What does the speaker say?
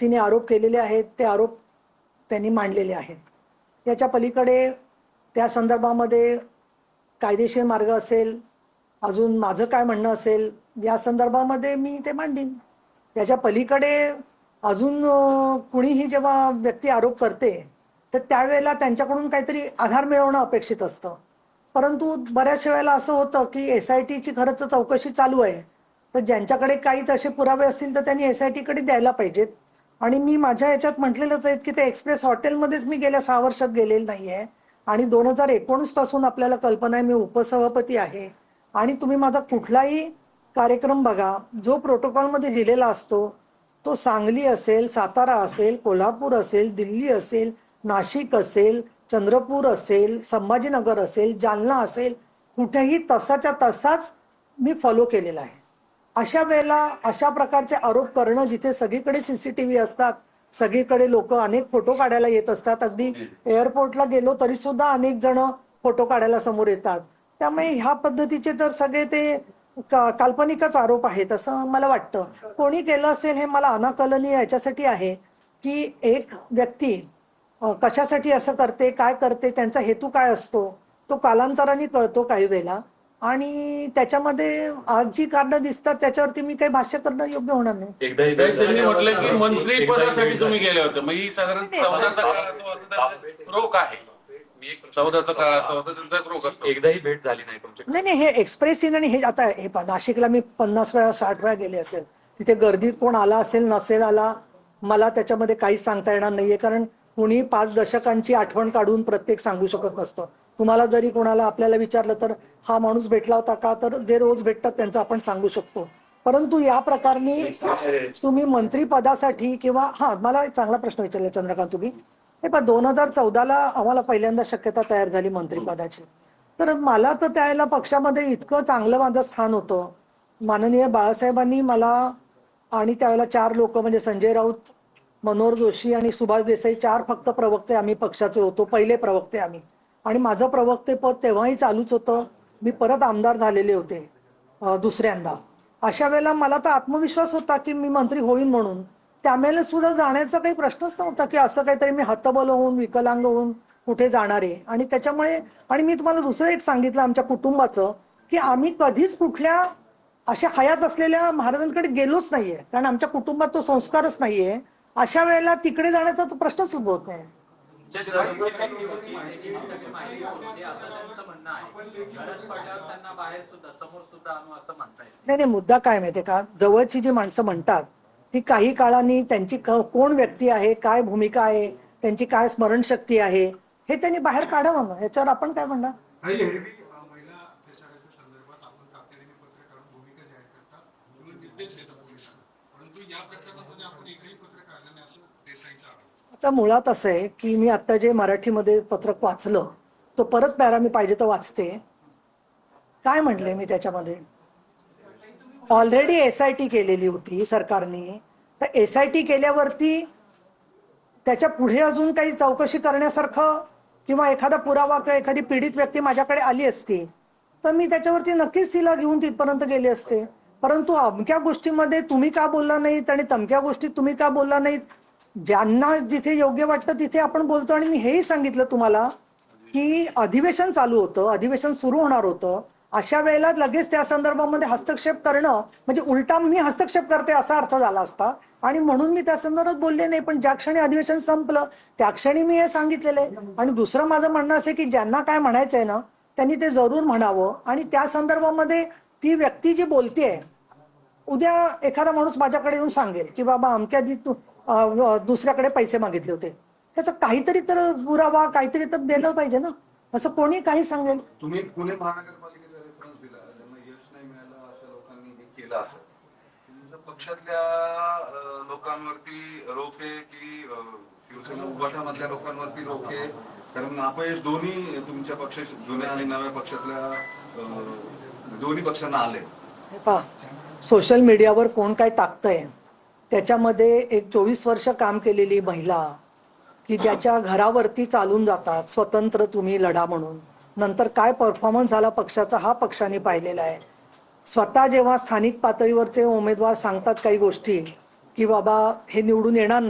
तिने आरोप केलेले आहेत ते आरोप त्यांनी मांडलेले आहेत. याच्या पलीकडे त्या संदर्भामध्ये कायदेशीर मार्ग असेल, अजून माझं काय म्हणणं असेल या संदर्भामध्ये मी ते मांडीन. याच्या पलीकडे अजून कुणीही जेव्हा व्यक्ती आरोप करते तर त्यावेळेला त्यांच्याकडून काहीतरी आधार मिळवणं अपेक्षित असतं. परंतु बऱ्याच वेळेला असं होतं की SITची खरंच चौकशी चालू आहे, तर ज्यांच्याकडे काही तसे पुरावे असतील तर त्यांनी SITकडे द्यायला पाहिजेत. आणि मी माझ्या याच्यात म्हटलेलंच आहे की ते एक्सप्रेस हॉटेलमध्येच मी गेल्या 6 वर्षात गेलेलं नाही आहे. आणि 2019 पासून आपल्याला कल्पना आहे, मी उपसभापती आहे. आणि तुम्ही माझा कुठलाही कार्यक्रम बघा, जो प्रोटोकॉलमध्ये लिहिलेला असतो तो सांगली असेल, सातारा असेल, कोल्हापूर असेल, दिल्ली असेल, नाशिक असेल, चंद्रपूर असेल, संभाजीनगर असेल, जालना असेल, कुठेही तसाच्या तसाच मी फॉलो केलेला आहे. अशा वेळेला अशा प्रकारचे आरोप करणं, जिथे सगळीकडे CCTV असतात, सगळीकडे लोक अनेक फोटो काढायला येत असतात, अगदी एअरपोर्टला गेलो तरी सुद्धा अनेक जण फोटो काढायला समोर येतात. त्यामुळे ह्या पद्धतीचे तर सगळे ते काल्पनिकच आरोप आहेत असं मला वाटतं. कोणी केलं असेल हे मला अनाकलनीय याच्यासाठी आहे की एक व्यक्ती कशासाठी असं करते, काय करते, त्यांचा हेतू काय असतो तो कालांतराने कळतो काही वेळेला. आणि त्याच्यामध्ये आज जी कारणं दिसतात त्याच्यावरती मी काही भाष्य करणं योग्य होणार नाही. एकदा त्यांनी म्हटलं की मंत्री पदासाठी तुम्ही गेले होते, मग ही साधारण 14चा काळ रोख आहे. 14चा काळ असा होता त्यांचा रोख असतो. एकदाही भेट झाली नाही तुमची? नाही, हे एक्सप्रेस इन आणि हे आता हे नाशिकला मी 50 वेळा 60 वेळा गेले असेल. तिथे गर्दीत कोण आला असेल नसेल आला मला त्याच्यामध्ये काहीच सांगता येणार नाहीये, कारण कुणी 5 दशकांची आठवण काढून प्रत्येक सांगू शकत नसतं. तुम्हाला जरी कोणाला आपल्याला विचारलं तर हा माणूस भेटला होता का, तर जे रोज भेटतात त्यांचं आपण सांगू शकतो. परंतु या प्रकारने तुम्ही मंत्रीपदासाठी किंवा मला एक चांगला प्रश्न विचारला चंद्रकांत तुम्ही. हे पण 2014ला आम्हाला पहिल्यांदा शक्यता तयार झाली मंत्रिपदाची. तर मला तर त्यावेळेला पक्षामध्ये इतकं चांगलं माझं स्थान होतं. माननीय बाळासाहेबांनी मला आणि त्यावेळेला 4 लोक म्हणजे संजय राऊत, मनोहर जोशी आणि सुभाष देसाई 4 फक्त प्रवक्ते आम्ही पक्षाचे होतो, पहिले प्रवक्ते आम्ही. आणि माझं प्रवक्तेपद तेव्हाही चालूच होतं. मी परत आमदार झालेले होते दुसऱ्यांदा. अशा वेळेला मला तर आत्मविश्वास होता की मी मंत्री होईन म्हणून. त्यावेळेला सुद्धा जाण्याचा काही प्रश्नच नव्हता की असं काहीतरी मी हतबल होऊन विकलांग होऊन कुठे जाणार आहे. आणि त्याच्यामुळे आणि मी तुम्हाला दुसरं एक सांगितलं आमच्या कुटुंबाचं, की आम्ही कधीच कुठल्या अशा हयात असलेल्या महाराजांकडे गेलोच नाहीये, कारण आमच्या कुटुंबात तो संस्कारच नाहीये. अशा वेळेला तिकडे जाण्याचा तो प्रश्नच उद्भवत नाही. नाही, मुद्दा काय माहितीये का, जवळची जी माणसं म्हणतात ती काही काळाने त्यांची कोण व्यक्ती आहे, काय भूमिका आहे, त्यांची काय स्मरणशक्ती आहे हे त्यांनी बाहेर काढावं ना, याच्यावर आपण काय म्हणणार. आता मुळात असं आहे की मी आता जे मराठीमध्ये पत्रक वाचलं तो परत पॅरा मी पाहिजे तर वाचते. काय म्हटले मी त्याच्यामध्ये, ऑलरेडी SIT केलेली होती सरकारने, तर SIT केल्यावरती त्याच्या पुढे अजून काही चौकशी करण्यासारखं किंवा एखादा पुरावा किंवा एखादी पीडित व्यक्ती माझ्याकडे आली असती तर मी त्याच्यावरती नक्कीच तिला घेऊन तिथपर्यंत गेले असते. परंतु अमक्या गोष्टीमध्ये तुम्ही का बोलला नाहीत आणि तमक्या गोष्टीत तुम्ही का बोलला नाहीत, ज्यांना जिथे योग्य वाटतं तिथे आपण बोलतो. आणि मी हेही सांगितलं तुम्हाला की अधिवेशन चालू होतं, अधिवेशन सुरू होणार होतं, अशा वेळेला लगेच त्या संदर्भामध्ये हस्तक्षेप करणं म्हणजे उलटा मी हस्तक्षेप करते असा अर्थ झाला असता. आणि म्हणून मी त्या संदर्भात बोलले नाही. पण ज्या क्षणी अधिवेशन संपलं त्या क्षणी मी हे सांगितलेलं आहे. आणि दुसरं माझं म्हणणं असं की ज्यांना काय म्हणायचंय ना त्यांनी ते जरूर म्हणावं. आणि त्या संदर्भामध्ये ती व्यक्ती जी बोलतेय, उद्या एखादा माणूस माझ्याकडे येऊन सांगेल की बाबा अमक्या दुसऱ्याकडे पैसे मागितले होते, त्याचा काहीतरी तर पुरावा काहीतरी तर दिलं पाहिजे ना. असं कोणी काही सांगेल. तुम्ही पुणे महानगरपालिकेचा रेफरन्स दिला, ज्यांना यश नाही मिळालं अशा लोकांनी हे केलं असं, तुमच्या पक्षातल्या लोकांवरती रोखे की शिवसेना उभाटामधल्या लोकांवरती रोखे, कारण अपयश दोन्ही तुमच्या पक्ष जुन्या आणि नव्या पक्षातल्या दोन्ही पक्षांना आले. पहा, सोशल मीडियावर कोण काय टाकतंय त्याच्यामध्ये एक 24 वर्ष काम केलेली महिला की ज्याच्या घरावरती चालून जातात स्वतंत्र तुम्ही लढा म्हणून, नंतर काय परफॉर्मन्स झाला पक्षाचा हा पक्षाने पाहिलेला आहे. स्वतः जेव्हा स्थानिक पातळीवरचे उमेदवार सांगतात काही गोष्टी की बाबा हे निवडून येणार नाही